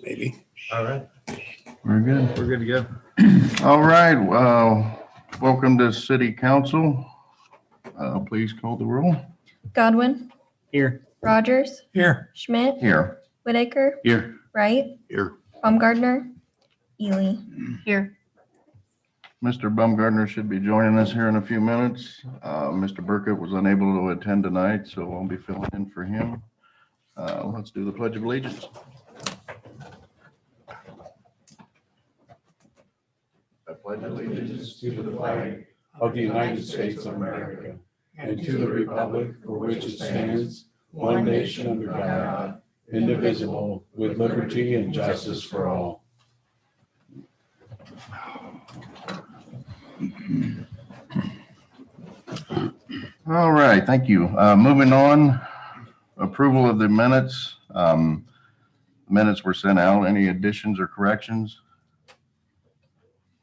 maybe. All right. We're good. We're good to go. All right. Welcome to City Council. Please call the roll. Godwin, Here. Rogers, Here. Schmidt, Here. Whitaker, Here. Wright, Here. Baumgartner, Ely. Here. Mr. Baumgartner should be joining us here in a few minutes. Mr. Burkett was unable to attend tonight, so I'll be filling in for him. Let's do the Pledge of Allegiance. I pledge allegiance To the flag of the United States of America and to the republic for which it stands, one nation under God, indivisible, with liberty and justice for all. All right, thank you. Moving on, approval of the minutes. Minutes were sent out. Any additions or corrections?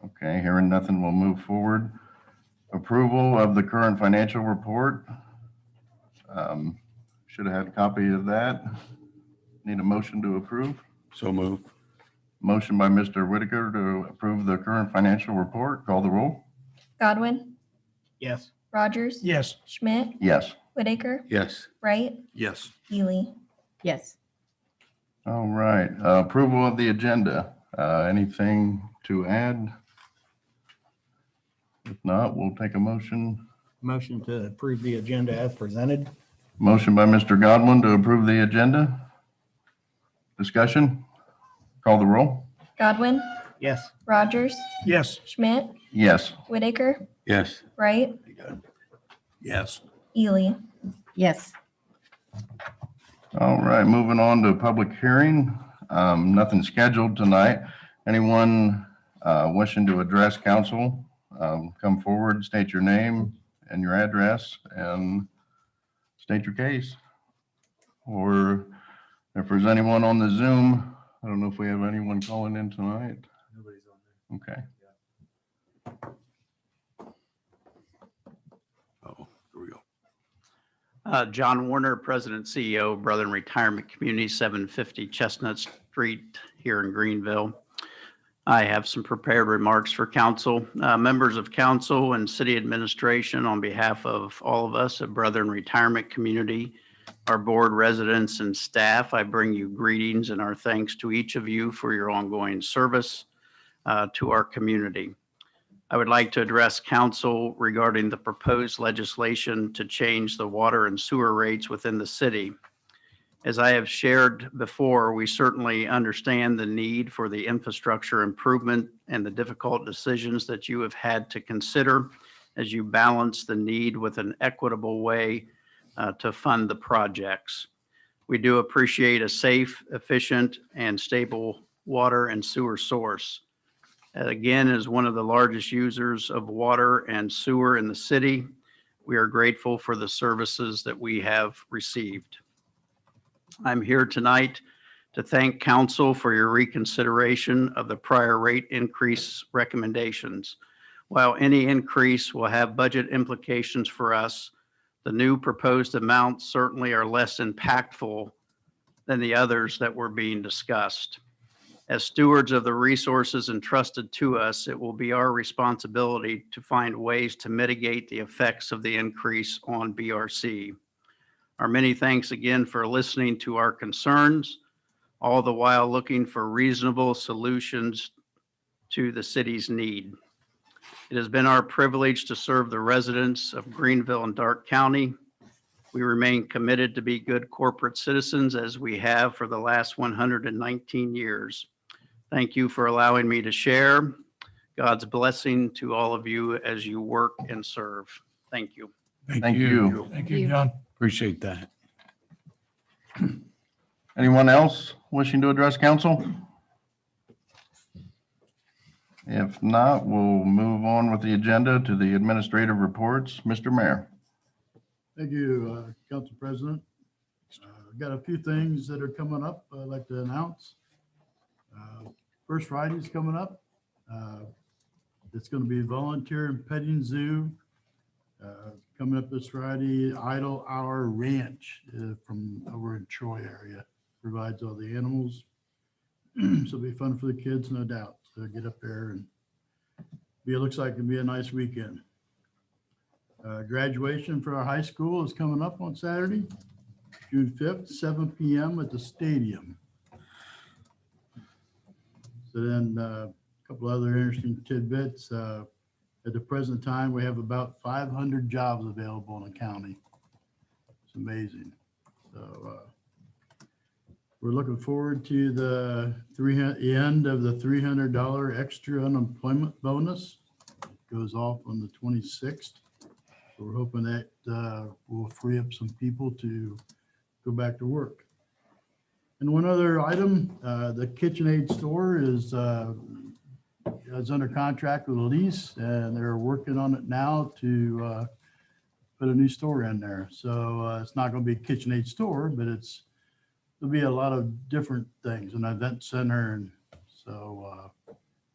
Okay, hearing nothing, we'll move forward. Approval of the current financial report. Should have had a copy of that. Need a motion to approve. So move. Motion by Mr. Whitaker to approve the current financial report. Call the roll. Godwin, Yes. Rogers, Yes. Schmidt, Yes. Whitaker, Yes. Wright, Yes. Ely. Yes. All right, approval of the agenda. Anything to add? If not, we'll take a motion. Motion to approve the agenda as presented. Motion by Mr. Godwin to approve the agenda. Discussion? Call the roll. Godwin, Yes. Rogers, Yes. Schmidt, Yes. Whitaker, Yes. Wright, Yes. Ely. Yes. All right, moving on to public hearing. Nothing scheduled tonight. Anyone wishing to address council, come forward, state your name and your address and state your case. Or if there's anyone on the Zoom, I don't know if we have anyone calling in tonight. Nobody's on there. Okay. Oh, here we go. John Warner, President, CEO, Brethren Retirement Community, 750 Chestnut Street here in Greenville. I have some prepared remarks for council, members of council and city administration. On behalf of all of us at Brethren Retirement Community, our board, residents, and staff, I bring you greetings and our thanks to each of you for your ongoing service to our community. I would like to address council regarding the proposed legislation to change the water and sewer rates within the city. As I have shared before, we certainly understand the need for the infrastructure improvement and the difficult decisions that you have had to consider as you balance the need with an equitable way to fund the projects. We do appreciate a safe, efficient, and stable water and sewer source. Again, as one of the largest users of water and sewer in the city, we are grateful for the services that we have received. I'm here tonight to thank council for your reconsideration of the prior rate increase recommendations. While any increase will have budget implications for us, the new proposed amounts certainly are less impactful than the others that were being discussed. As stewards of the resources entrusted to us, it will be our responsibility to find ways to mitigate the effects of the increase on BRC. Our many thanks again for listening to our concerns, all the while looking for reasonable solutions to the city's need. It has been our privilege to serve the residents of Greenville and Darke County. We remain committed to be good corporate citizens as we have for the last 119 years. Thank you for allowing me to share. God's blessing to all of you as you work and serve. Thank you. Thank you. Thank you, John. Appreciate that. Anyone else wishing to address council? If not, we'll move on with the agenda to the administrative reports. Mr. Mayor. Thank you, Council President. I've got a few things that are coming up I'd like to announce. First Friday's coming up. It's going to be Volunteer and Petting Zoo. Coming up this Friday, Idle Hour Ranch from over in Troy area provides all the animals. So it'll be fun for the kids, no doubt, to get up there and it looks like it'll be a nice weekend. Graduation for our high school is coming up on Saturday, June 5th, 7 p.m. at the stadium. So then a couple other interesting tidbits. At the present time, we have about 500 jobs available in the county. It's amazing. So we're looking forward to the end of the $300 extra unemployment bonus. It goes off on the 26th. So we're hoping that will free up some people to go back to work. And one other item, the KitchenAid store is under contract with a lease, and they're working on it now to put a new store in there. So it's not going to be a KitchenAid store, but there'll be a lot of different things, an event center. And so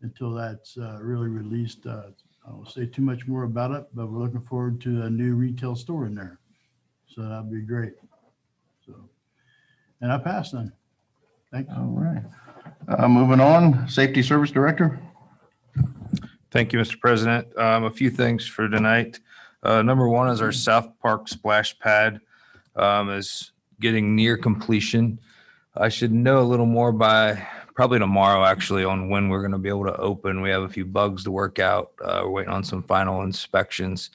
until that's really released, I won't say too much more about it, but we're looking forward to a new retail store in there. So that'd be great. So, and I pass then. Thank you. All right. Moving on, Safety Service Director. Thank you, Mr. President. A few things for tonight. Number one is our South Park splash pad is getting near completion. I should know a little more by probably tomorrow, actually, on when we're going to be able to open. We have a few bugs to work out. We're waiting on some final inspections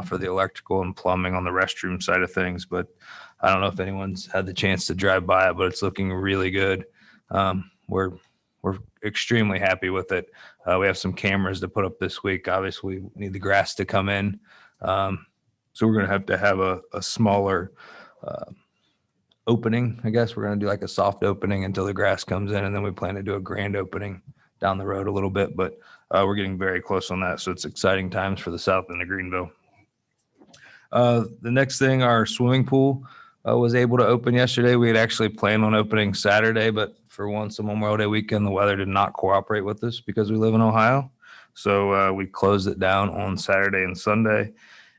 for the electrical and plumbing on the restroom side of things, but I don't know if anyone's had the chance to drive by it, but it's looking really good. We're extremely happy with it. We have some cameras to put up this week. Obviously, we need the grass to come in. So we're going to have a smaller opening. I guess we're going to do like a soft opening until the grass comes in, and then we plan to do a grand opening down the road a little bit, but we're getting very close on that. So it's exciting times for the South End of Greenville. The next thing, our swimming pool was able to open yesterday. We had actually planned on opening Saturday, but for once, on Memorial Day weekend, the weather did not cooperate with us because we live in Ohio. So we closed it down on Saturday and Sunday.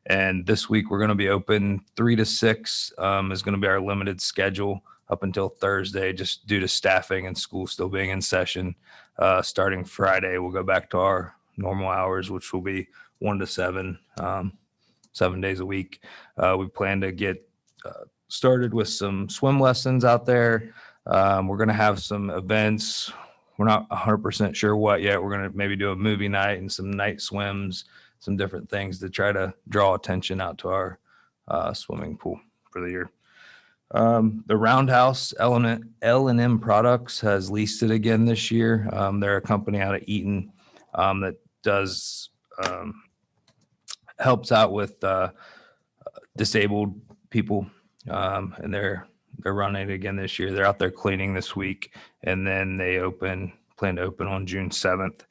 And this week we're going to be open 3 to 6 is going to be our limited schedule up until Thursday, just due to staffing and school still being in session. Starting Friday, we'll go back to our normal hours, which will be 1 to 7, 7 days a week. We plan to get started with some swim lessons out there. We're going to have some events. We're not 100% sure what yet. We're going to maybe do a movie night and some night swims, some different things to try to draw attention out to our swimming pool for the year. The Roundhouse L&M Products has leased it again this year. They're a company out of Eaton that does helps out with disabled people, and they're running it again this year. They're out there cleaning this week, and then they plan to open on June 7th.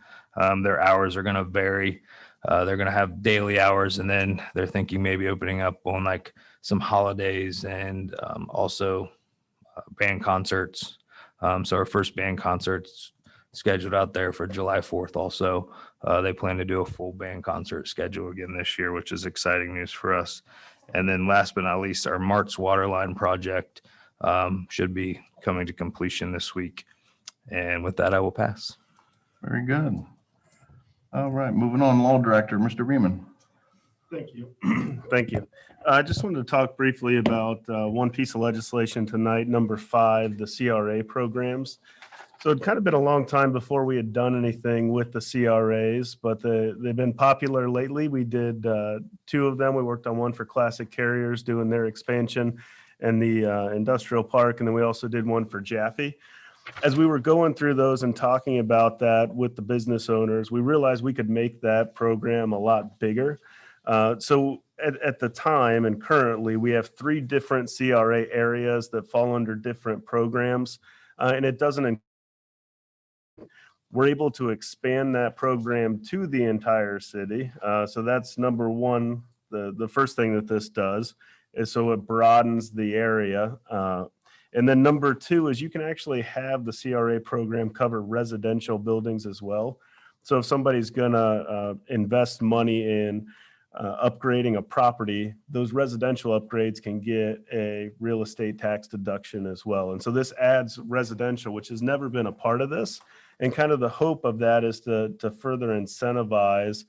Their hours are going to vary. They're going to have daily hours, and then they're thinking maybe opening up on like some holidays and also band concerts. So our first band concert's scheduled out there for July 4th also. They plan to do a full band concert schedule again this year, which is exciting news for us. And then last but not least, our Mart's Waterline project should be coming to completion this week. And with that, I will pass. Very good. All right, moving on, Law Director, Mr. Beeman. Thank you. Thank you. I just wanted to talk briefly about one piece of legislation tonight, number 5, the CRA programs. So it'd kind of been a long time before we had done anything with the CRAs, but they've been popular lately. We did 2 of them. We worked on one for Classic Carriers doing their expansion and the industrial park, and then we also did one for Jaffe. As we were going through those and talking about that with the business owners, we realized we could make that program a lot bigger. So at the time and currently, we have 3 different CRA areas that fall under different programs, and it doesn't. We're able to expand that program to the entire city. So that's number one. The first thing that this does is so it broadens the area. And then number 2 is you can actually have the CRA program cover residential buildings as well. So if somebody's gonna invest money in upgrading a property, those residential upgrades can get a real estate tax deduction as well. And so this adds residential, which has never been a part of this. And kind of the hope of that is to further incentivize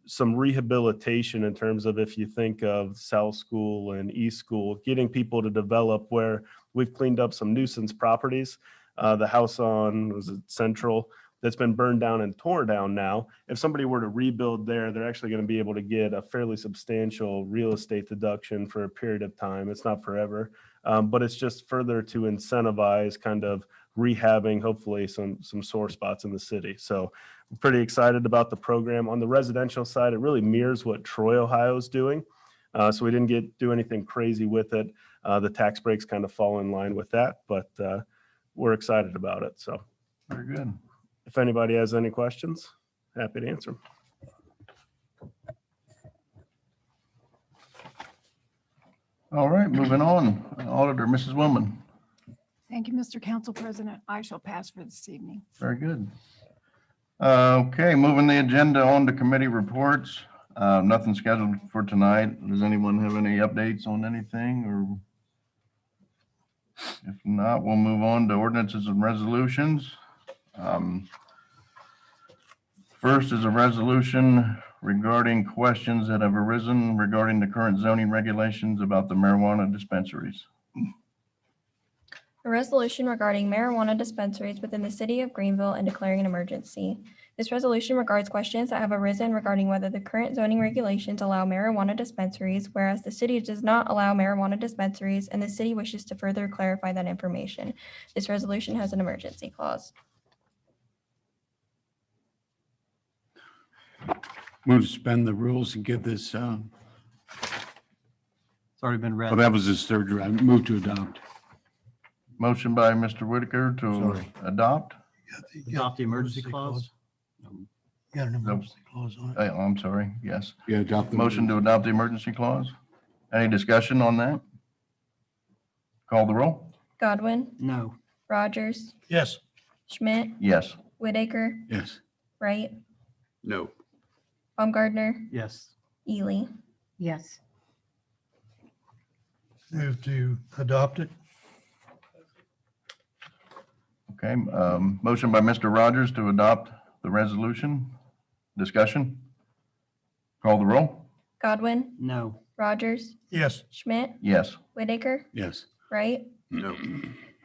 some rehabilitation in terms of, if you think of South School and East School, getting people to develop where we've cleaned up some nuisance properties. The house on, was it Central, that's been burned down and torn down now. If somebody were to rebuild there, they're actually going to be able to get a fairly substantial real estate deduction for a period of time. It's not forever, but it's just further to incentivize kind of rehabbing, hopefully some sore spots in the city. So I'm pretty excited about the program. On the residential side, it really mirrors what Troy, Ohio is doing. So we didn't do anything crazy with it. The tax breaks kind of fall in line with that, but we're excited about it. So Very good. if anybody has any questions, happy to answer them. All right, moving on. Auditor, Mrs. Willman. Thank you, Mr. Council President. I shall pass for this evening. Very good. Okay, moving the agenda on to committee reports. Nothing scheduled for tonight. Does anyone have any updates on anything, or if not, we'll move on to ordinances and resolutions. First is a resolution regarding questions that have arisen regarding the current zoning regulations about the marijuana dispensaries. A resolution regarding marijuana dispensaries within the city of Greenville and declaring an emergency. This resolution regards questions that have arisen regarding whether the current zoning regulations allow marijuana dispensaries, whereas the city does not allow marijuana dispensaries, and the city wishes to further clarify that information. This resolution has an emergency clause. Move to suspend the rules and give this, It's already been read. well, that was his third round. Move to adopt. Motion by Mr. Whitaker to Sorry. adopt. Adopt the emergency clause. Got an emergency clause on it. I'm sorry, yes. Yeah, adopt the Motion to adopt the emergency clause. Any discussion on that? Call the roll. Godwin, No. Rogers, Yes. Schmidt, Yes. Whitaker, Yes. Wright, No. Baumgartner, Yes. Ely. Yes. Move to adopt it. Okay, motion by Mr. Rogers to adopt the resolution. Discussion? Call the roll. Godwin, No. Rogers, Yes. Schmidt, Yes. Whitaker, Yes. Wright, No.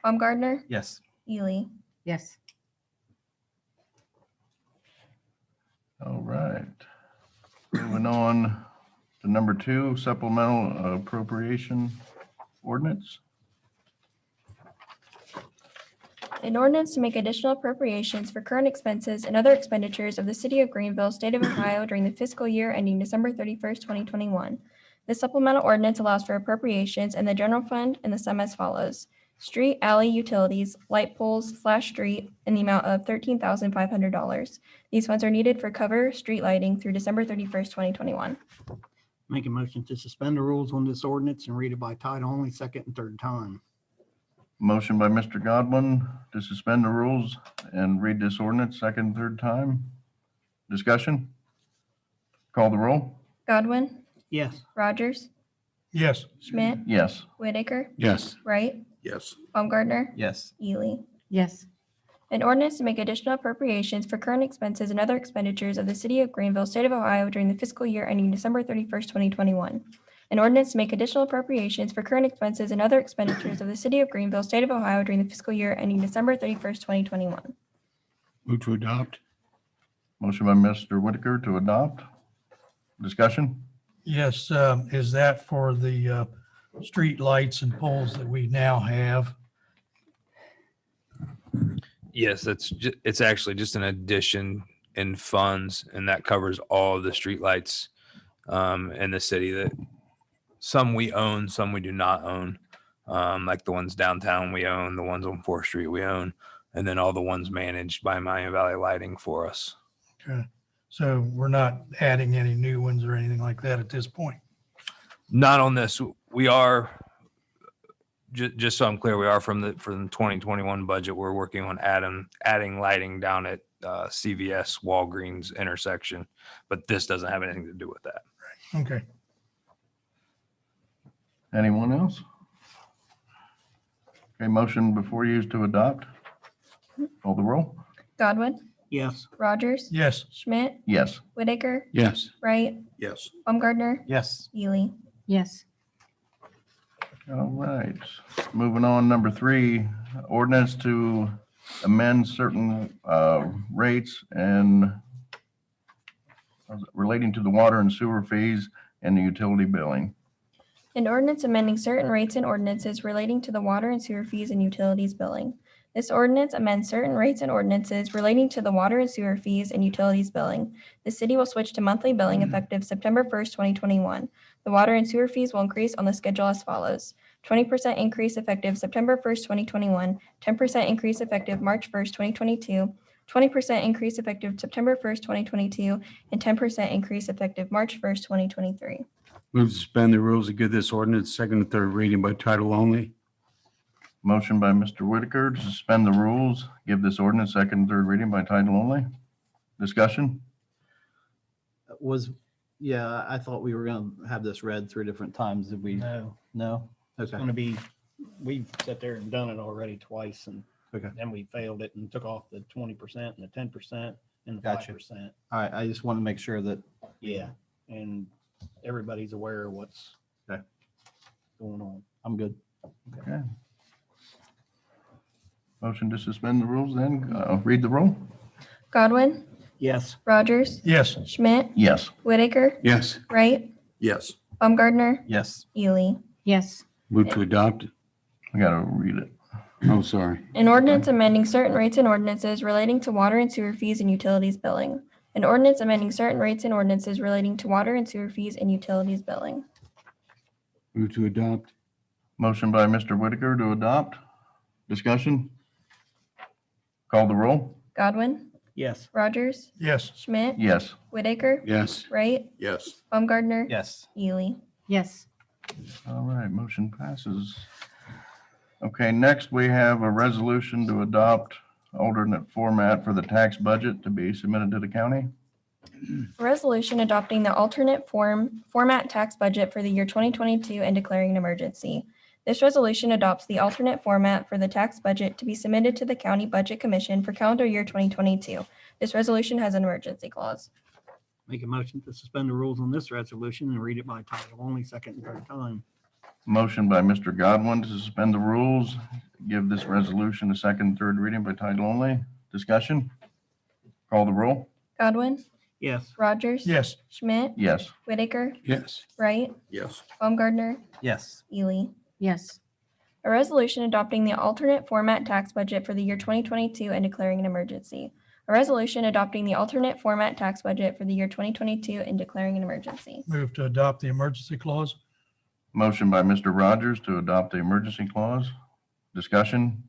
Baumgartner, Yes. Ely. Yes. All right. Moving on to number 2, supplemental appropriation ordinance. An ordinance to make additional appropriations for current expenses and other expenditures of the city of Greenville, state of Ohio during the fiscal year ending December 31st, 2021. This supplemental ordinance allows for appropriations in the general fund in the sum as follows. Street, alley, utilities, light poles / street in the amount of $13,500. These funds are needed for cover street lighting through December 31st, 2021. Make a motion to suspend the rules on this ordinance and read it by title only, second and third time. Motion by Mr. Godwin to suspend the rules and read this ordinance second, and third time. Discussion? Call the roll. Godwin, Yes. Rogers, Yes. Schmidt, Yes. Whitaker, Yes. Wright, Yes. Baumgartner, Yes. Ely. Yes. An ordinance to make additional appropriations for current expenses and other expenditures of the city of Greenville, state of Ohio during the fiscal year ending December 31st, 2021. An ordinance to make additional appropriations for current expenses and other expenditures of the city of Greenville, state of Ohio during the fiscal year ending December 31st, 2021. Move to adopt. Motion by Mr. Whitaker to adopt. Discussion? Yes, is that for the street lights and poles that we now have? Yes, it's actually just an addition in funds, and that covers all of the streetlights in the city. That some we own, some we do not own. Like the ones downtown we own, the ones on 4th Street we own, and then all the ones managed by Miami Valley Lighting for us. Okay. So we're not adding any new ones or anything like that at this point? Not on this. We are, just so I'm clear, we are for the 2021 budget. We're working on adding lighting down at CVS Walgreens intersection, but this doesn't have anything to do with that. Okay. Anyone else? Okay, motion before you is to adopt. Call the roll. Godwin, Yes. Rogers, Yes. Schmidt, Yes. Whitaker, Yes. Wright, Yes. Baumgartner, Yes. Ely. yes, All right, moving on, number 3, ordinance to amend certain rates and relating to the water and sewer fees and the utility billing. An ordinance amending certain rates and ordinances relating to the water and sewer fees and utilities billing. This ordinance amends certain rates and ordinances relating to the water and sewer fees and utilities billing. The city will switch to monthly billing effective September 1st, 2021. The water and sewer fees will increase on the schedule as follows: 20% increase effective September 1st, 2021, 10% increase effective March 1st, 2022, 20% increase effective September 1st, 2022, and 10% increase effective March 1st, 2023. Move to suspend the rules and give this ordinance second and third reading by title only. Motion by Mr. Whitaker to suspend the rules, give this ordinance second and third reading by title only. Discussion? I thought we were going to have this read 3 different times. Did we? No, No? it's Okay. going to be, we've sat there and done it already twice, and Okay. then we failed it and took off the 20% and the 10% and the Gotcha. 5%. All right. I just want to make sure that, Yeah, and everybody's aware of what's Okay. going on. I'm good. Okay. Motion to suspend the rules then, read the roll? Godwin, Yes. Rogers, Yes. Schmidt, Yes. Whitaker, Yes. Wright, Yes. Baumgartner, Yes. Ely. yes, Move to adopt. I gotta read it. Oh, sorry. An ordinance amending certain rates and ordinances relating to water and sewer fees and utilities billing. An ordinance amending certain rates and ordinances relating to water and sewer fees and utilities billing. Move to adopt. Motion by Mr. Whitaker to adopt. Discussion? Call the roll? Godwin, Yes. Rogers, Yes. Schmidt, Yes. Whitaker, Yes. Wright, Yes. Baumgartner, Yes. Ely. yes, All right, motion passes. Okay, next we have a resolution to adopt alternate format for the tax budget to be submitted to the county. A resolution adopting the alternate format tax budget for the year 2022 and declaring an emergency. This resolution adopts the alternate format for the tax budget to be submitted to the County Budget Commission for calendar year 2022. This resolution has an emergency clause. Make a motion to suspend the rules on this resolution and read it by title only, second and third time. Motion by Mr. Godwin to suspend the rules, give this resolution a second, and third reading by title only. Discussion? Call the roll? Godwin, Yes. Rogers, Yes. Schmidt, Yes. Whitaker, Yes. Wright, Yes. Baumgartner, Yes. Ely. yes, A resolution adopting the alternate format tax budget for the year 2022 and declaring an emergency. A resolution adopting the alternate format tax budget for the year 2022 and declaring an emergency. Move to adopt the emergency clause. Motion by Mr. Rogers to adopt the emergency clause. Discussion?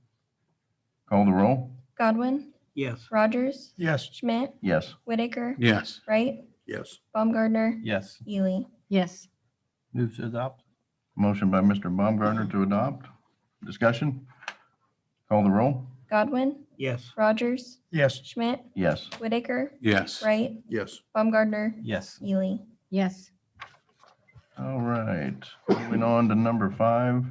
Call the roll? Godwin, Yes. Rogers, Yes. Schmidt, Yes. Whitaker, Yes. Wright, Yes. Baumgartner, Yes. Ely. yes, Move to adopt? Motion by Mr. Baumgartner to adopt. Discussion? Call the roll? Godwin, Yes. Rogers, Yes. Schmidt, Yes. Whitaker, Yes. Wright, Yes. Baumgartner, Yes. Ely. yes, All right, moving on to number 5.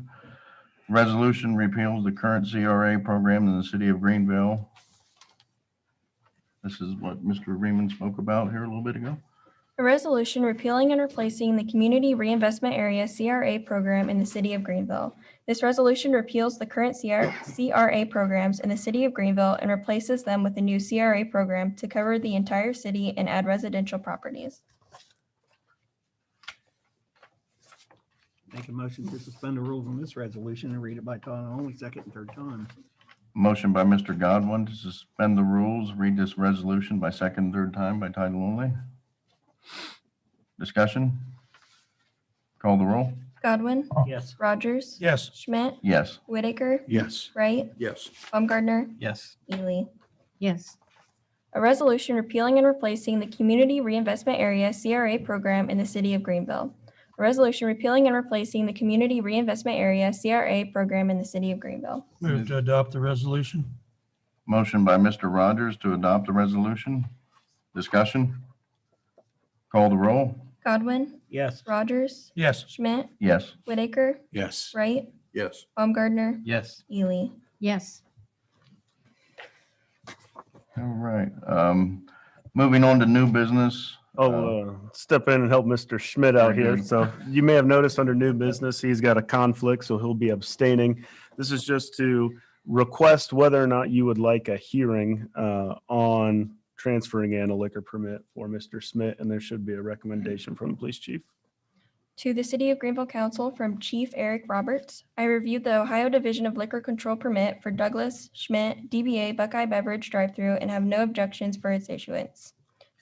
Resolution repeals the current CRA program in the city of Greenville. This is what Mr. Reaman spoke about here a little bit ago. A resolution repealing and replacing the Community Reinvestment Area CRA program in the city of Greenville. This resolution repeals the current CRA programs in the city of Greenville and replaces them with a new CRA program to cover the entire city and add residential properties. Make a motion to suspend the rules on this resolution and read it by title only, second and third time. Motion by Mr. Godwin to suspend the rules, read this resolution by second, third time by title only. Discussion? Call the roll? Godwin, Yes. Rogers, Yes. Schmidt, Yes. Whitaker, Yes. Wright, Yes. Baumgartner, Yes. Ely. yes, A resolution repealing and replacing the Community Reinvestment Area CRA program in the city of Greenville. A resolution repealing and replacing the Community Reinvestment Area CRA program in the city of Greenville. Move to adopt the resolution. Motion by Mr. Rogers to adopt the resolution. Discussion? Call the roll? Yes. Godwin, Rogers, Yes. Schmidt, Yes. Whitaker, Yes. Wright, Yes. Baumgartner, Yes. Ely. Yes. All right. Moving on to new business. I'll step in and help Mr. Schmidt out here. So you may have noticed under new business, he's got a conflict, so he'll be abstaining. This is just to request whether or not you would like a hearing on transferring in a liquor permit for Mr. Schmidt, and there should be a recommendation from the police chief. To the City of Greenville Council from Chief Eric Roberts, I reviewed the Ohio Division of Liquor Control permit for Douglas Schmidt DBA Buckeye Beverage drive-thru and have no objections for its issuance.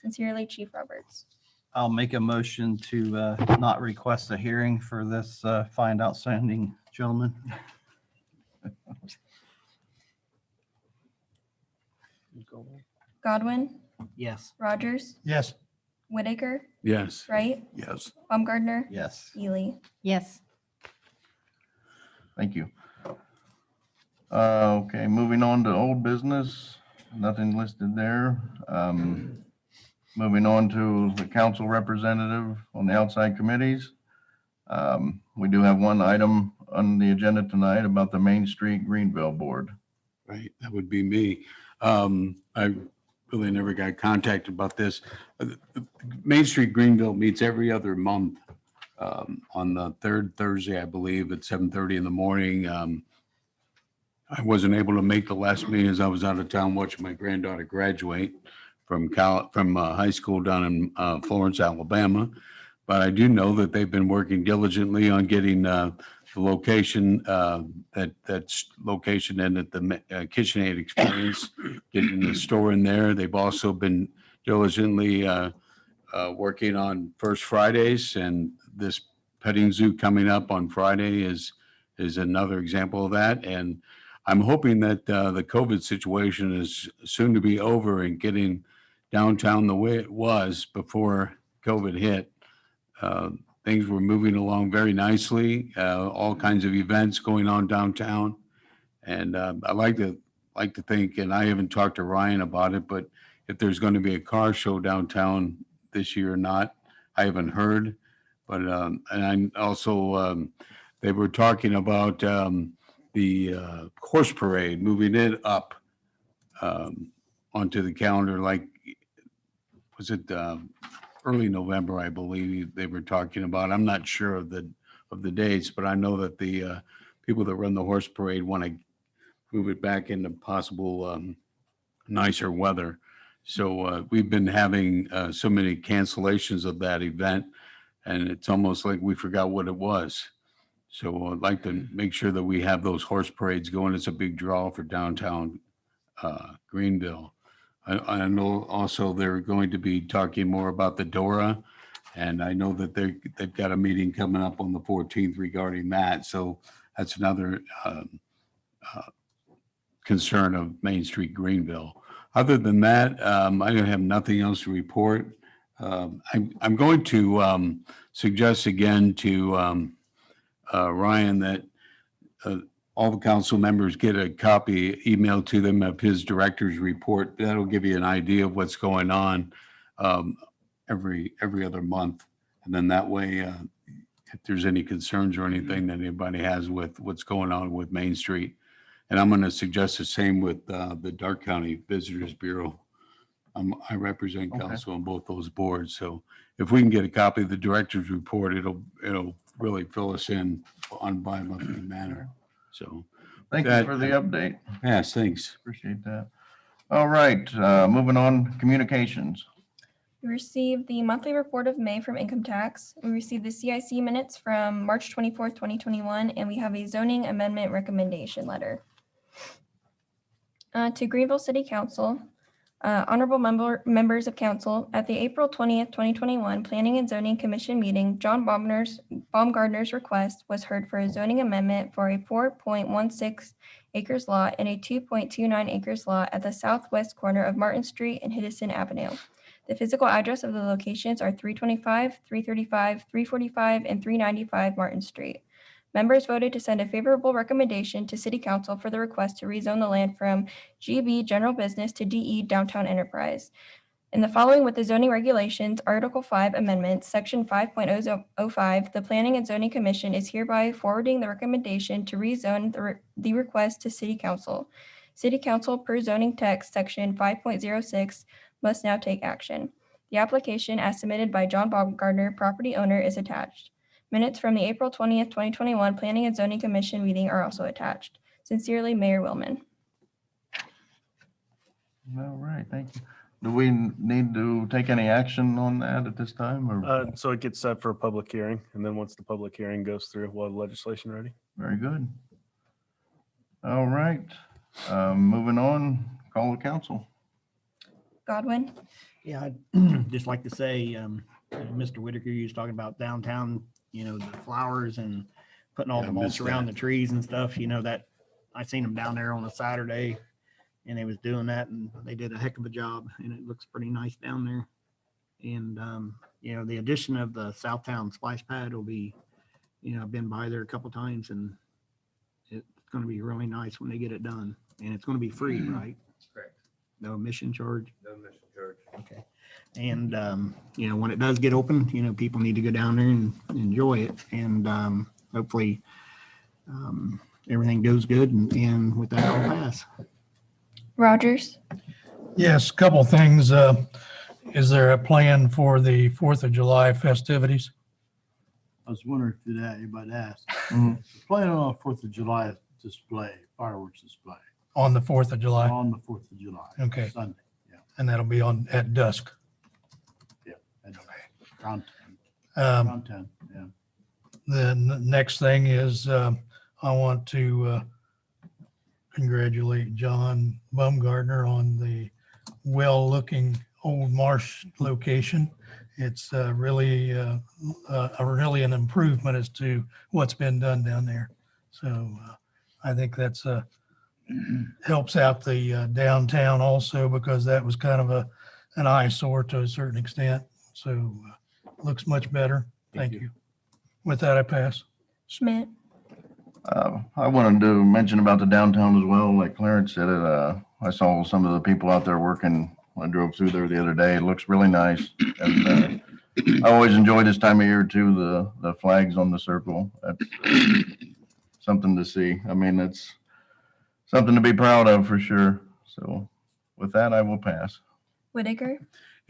Sincerely, Chief Roberts. I'll make a motion to not request a hearing for this fine outstanding gentleman. Godwin, Yes. Rogers, Yes. Whitaker, Yes. Wright, Yes. Baumgartner, Yes. Ely. Yes. Thank you. Okay, moving on to old business. Nothing listed there. Moving on to the council representative on the outside committees. We do have one item on the agenda tonight about the Main Street Greenville Board. Right, that would be me. I really never got contacted about this. Main Street Greenville meets every other month on the third Thursday, I believe, at 7:30 in the morning. I wasn't able to make the last meeting as I was out of town watching my granddaughter graduate from high school down in Florence, Alabama. But I do know that they've been working diligently on getting the location, that's location and at the KitchenAid Experience, getting the store in there. They've also been diligently working on First Fridays, and this petting zoo coming up on Friday is another example of that. And I'm hoping that the COVID situation is soon to be over and getting downtown the way it was before COVID hit. Things were moving along very nicely, all kinds of events going on downtown. And I like to think, and I haven't talked to Ryan about it, but if there's going to be a car show downtown this year or not, I haven't heard. But, and I also, they were talking about the horse parade, moving it up onto the calendar, like, was it early November, I believe they were talking about. I'm not sure of the dates, but I know that the people that run the horse parade want to move it back into possible nicer weather. So we've been having so many cancellations of that event, and it's almost like we forgot what it was. So I'd like to make sure that we have those horse parades going. It's a big draw for downtown Greenville. I know also they're going to be talking more about the DORA, and I know that they've got a meeting coming up on the 14th regarding that. So that's another concern of Main Street Greenville. Other than that, I have nothing else to report. I'm going to suggest again to Ryan that all the council members get a copy emailed to them of his director's report. That'll give you an idea of what's going on every other month. And then that way, if there's any concerns or anything that anybody has with what's going on with Main Street. And I'm going to suggest the same with the Dark County Visitors Bureau. I represent council on both those boards. So if we can get a copy of the director's report, it'll really fill us in on bi-monthly manner. So Thank you for the update. yes, thanks. Appreciate that. All right, moving on, communications. We received the monthly report of May from income tax. We received the CIC minutes from March 24th, 2021, and we have a zoning amendment recommendation letter. To Greenville City Council, honorable members of council, at the April 20th, 2021 Planning and Zoning Commission meeting, John Baumgartner's request was heard for a zoning amendment for a 4.16 acres lot and a 2.29 acres lot at the southwest corner of Martin Street and Hiddison Avenue. The physical address of the locations are 325, 335, 345, and 395 Martin Street. Members voted to send a favorable recommendation to City Council for the request to rezone the land from GB General Business to DE Downtown Enterprise. In the following with the zoning regulations, Article 5 Amendments, Section 5.005, the Planning and Zoning Commission is hereby forwarding the recommendation to rezone the request to City Council. City Council, per zoning text, Section 5.06, must now take action. The application, as submitted by John Baumgartner, property owner, is attached. Minutes from the April 20th, 2021 Planning and Zoning Commission meeting are also attached. Sincerely, Mayor Willman. All right, thank you. Do we need to take any action on that at this time, or? So it gets set for a public hearing, and then once the public hearing goes through, we'll have legislation ready. Very good. All right, moving on, call the council. Godwin. Yeah, I'd just like to say, Mr. Whitaker, you was talking about downtown, the flowers and putting all Yeah, the I mulch missed around that. the trees and stuff, that I seen them down there on a Saturday and they was doing that and they did a heck of a job and it looks pretty nice down there. And, the addition of the Southtown splash pad will be, I've been by there a couple times and it's going to be really nice when they get it done and it's going to be free, right? Correct. No admission charge. No mission charge. Okay. And, when it does get open, people need to go down there and enjoy it. And hopefully everything goes good and with that, I'll pass. Rogers. Yes, a couple things. Is there a plan for the 4th of July festivities? I was wondering if anybody asked. Mhm. Planning on a 4th of July display, fireworks display On the 4th of July? on the 4th of July. Okay. Sunday, And that'll be at dusk. and around Um, 10, around 10, yeah. The next thing is, I want to congratulate John Baumgartner on the well-looking Old Marsh location. It's really an improvement as to what's been done down there. So I think that's helps out the downtown also because that was kind of an eyesore to a certain extent. So looks much better. Thank you. With that, I pass. Schmidt. I wanted to mention about the downtown as well. Like Clarence said it, I saw some of the people out there working. I drove through there the other day. It looks really nice. And I always enjoy this time of year too, the flags on the circle. That's something to see. I mean, it's something to be proud of for sure. So with that, I will pass. Whitaker.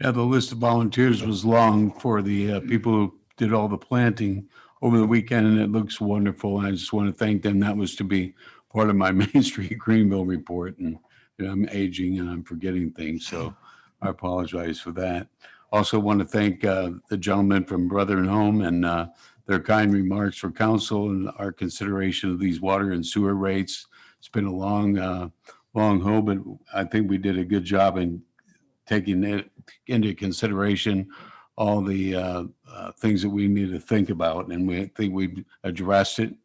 Yeah, the list of volunteers was long for the people who did all the planting over the weekend, and it looks wonderful. I just want to thank them. That was to be part of my Main Street Greenville report, and I'm aging and I'm forgetting things, so I apologize for that. Also want to thank the gentleman from Brother and Home and their kind remarks for council and our consideration of these water and sewer rates. It's been a long haul, but I think we did a good job in taking it into consideration all the things that we need to think about, and we think we've addressed it.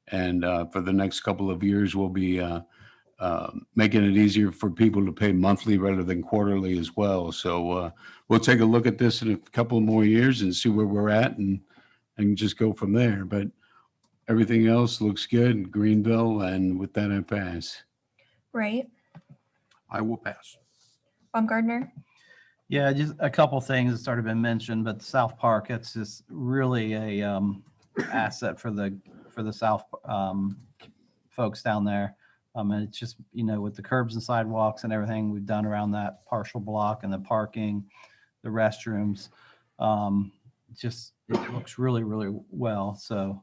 And for the next couple of years, we'll be making it easier for people to pay monthly rather than quarterly as well. So we'll take a look at this in a couple more years and see where we're at and just go from there. But everything else looks good in Greenville, and with that, I pass. Wright. I will pass. Baumgartner. Yeah, just a couple things that sort of been mentioned, but South Park, it's just really a asset for the South folks down there. And it's just, with the curbs and sidewalks and everything we've done around that partial block and the parking, the restrooms, it looks really, really well. So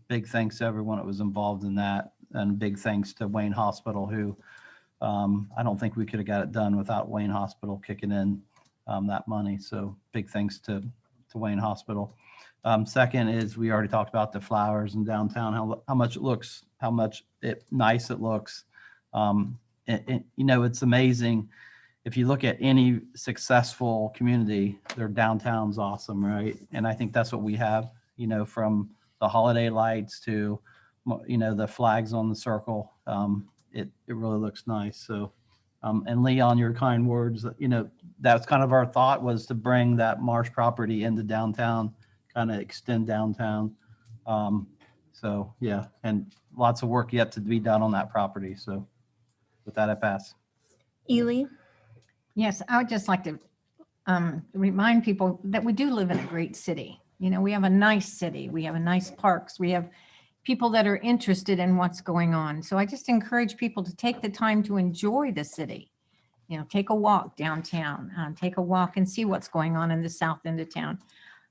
big thanks to everyone that was involved in that, and big thanks to Wayne Hospital, who I don't think we could have got it done without Wayne Hospital kicking in that money. So big thanks to Wayne Hospital. Second is, we already talked about the flowers in downtown, how much it looks, nice it looks. It's amazing. If you look at any successful community, their downtown's awesome, right? And I think that's what we have, from the holiday lights to, the flags on the circle. It really looks nice. So, and Leon, your kind words, that's kind of our thought, was to bring that Marsh property into downtown, kind of extend downtown. So, yeah, and lots of work yet to be done on that property. So with that, I pass. Ely, Yes, I would just like to remind people that we do live in a great city. You know, we have a nice city. We have a nice parks. We have people that are interested in what's going on. So I just encourage people to take the time to enjoy the city. You know, take a walk downtown, take a walk and see what's going on in the south end of town.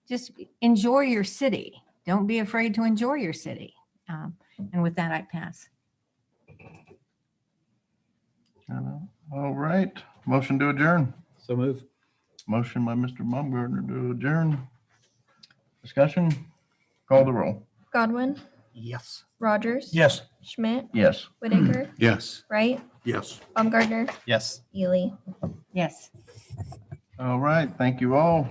Just enjoy your city. Don't be afraid to enjoy your city. And with that, I pass. All right, motion to adjourn. So move. Motion by Mr. Baumgartner to adjourn. Discussion, call the roll. Godwin, Yes. Rogers. Yes. Schmidt, Yes. Whitaker, Yes. Wright, Yes. Baumgartner, Yes. Ely. Yes. All right, thank you all.